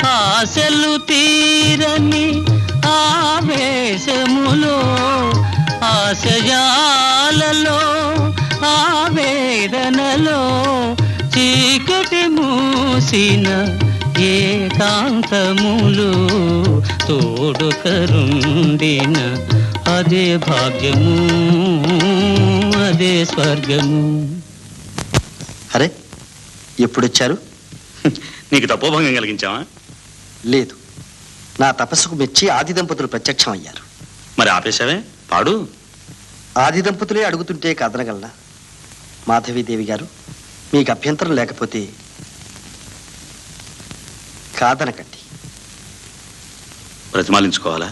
ఆశలు తీరని ఆవేశములో ఆశయాలలో ఆవేదనలో చీకటి మూసిన ఏకాంతములు తోడు కరుండిన అదే భాగ్యము అదే స్వర్గము. అరే ఎప్పుడొచ్చారు? నీకు తపోభంగం కలిగించావా? లేదు, నా తపస్సుకు మెచ్చి ఆది దంపతులు ప్రత్యక్షం అయ్యారు. మరి ఆపేశావే? పాడు. ఆది దంపతులే అడుగుతుంటే కాదనగలనా? మాధవీదేవి గారు, మీకు అభ్యంతరం లేకపోతే కాదనకండి. బ్రతిమాలించుకోవాలా?